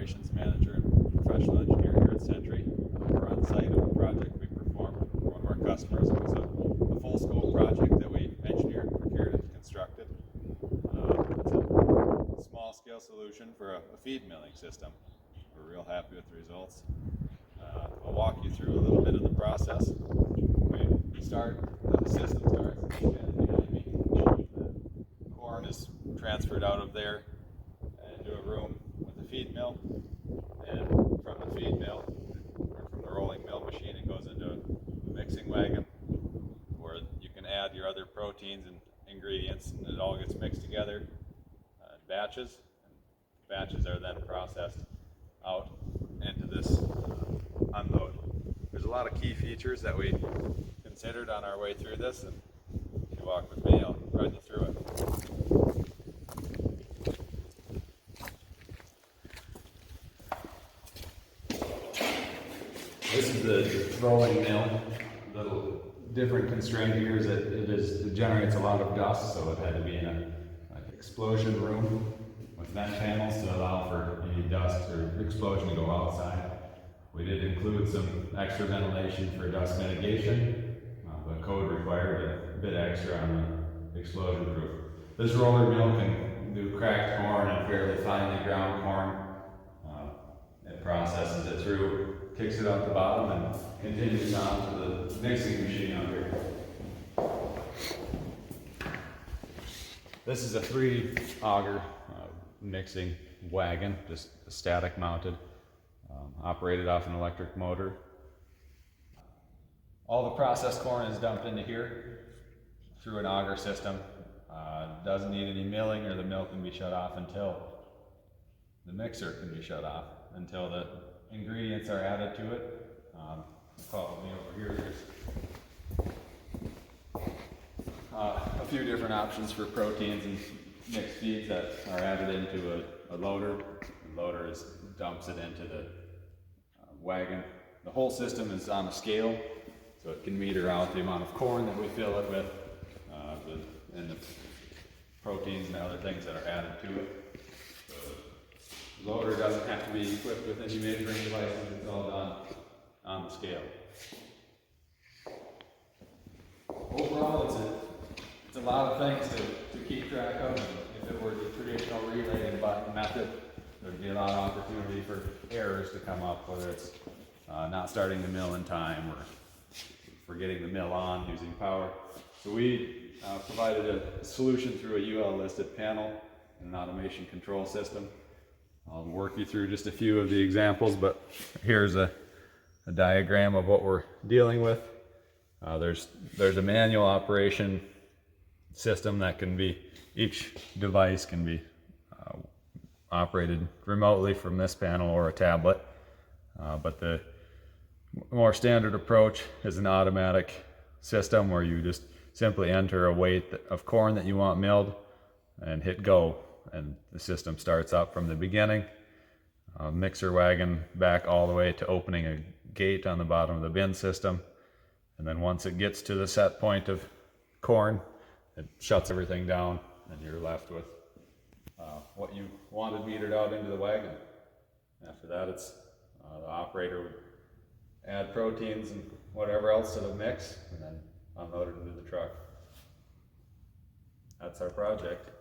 operations manager and professional engineer here at Sentry. We're on site on a project we performed for one of our customers. It was a full scope project that we engineered, procured, and constructed. It's a small scale solution for a feed milling system. We're real happy with the results. I'll walk you through a little bit of the process. The system starts behind me. The corn is transferred out of there into a room with the feed mill, and from the feed mill, or from the rolling mill machine, it goes into a mixing wagon where you can add your other proteins and ingredients, and it all gets mixed together in batches. Batches are then processed out into this unload. There's a lot of key features that we considered on our way through this, and if you walk with me, I'll run you through it. This is the rolling mill. Little different constraint here is that it generates a lot of dust, so it had to be in an explosion room with vent panels to allow for any dust or explosion to go outside. We did include some extra ventilation for dust mitigation. The code required a bit extra on the explosion proof. This roller mill can do cracked corn and fairly finely ground corn. It processes it through, kicks it out the bottom, and continues on to the mixing machine out here. This is a 3-auger mixing wagon, just static mounted, operated off an electric motor. All the processed corn is dumped into here through an auger system. Doesn't need any milling, or the mill can be shut off until the mixer can be shut off, until the ingredients are added to it. Follow me over here. There's a few different options for proteins and mixed feeds that are added into a loader. The loader dumps it into the wagon. The whole system is on a scale, so it can meter out the amount of corn that we fill it with, and the proteins and other things that are added to it. The loader doesn't have to be equipped with any measuring devices. It's all done on the scale. Overall, it's a lot of things to keep track of. If it were the traditional relay and button method, there'd be a lot of opportunity for errors to come up, whether it's not starting the mill in time or for getting the mill on using power. So we provided a solution through a UL listed panel and an automation control system. I'll work you through just a few of the examples, but here's a diagram of what we're dealing with. There's a manual operation system that can be, each device can be operated remotely from this panel or a tablet, but the more standard approach is an automatic system where you just simply enter a weight of corn that you want milled and hit go, and the system starts up from the beginning. Mixer wagon back all the way to opening a gate on the bottom of the bin system, and then once it gets to the set point of corn, it shuts everything down, and you're left with what you wanted metered out into the wagon. After that, it's the operator would add proteins and whatever else to the mix, and then unload it into the truck. That's our project.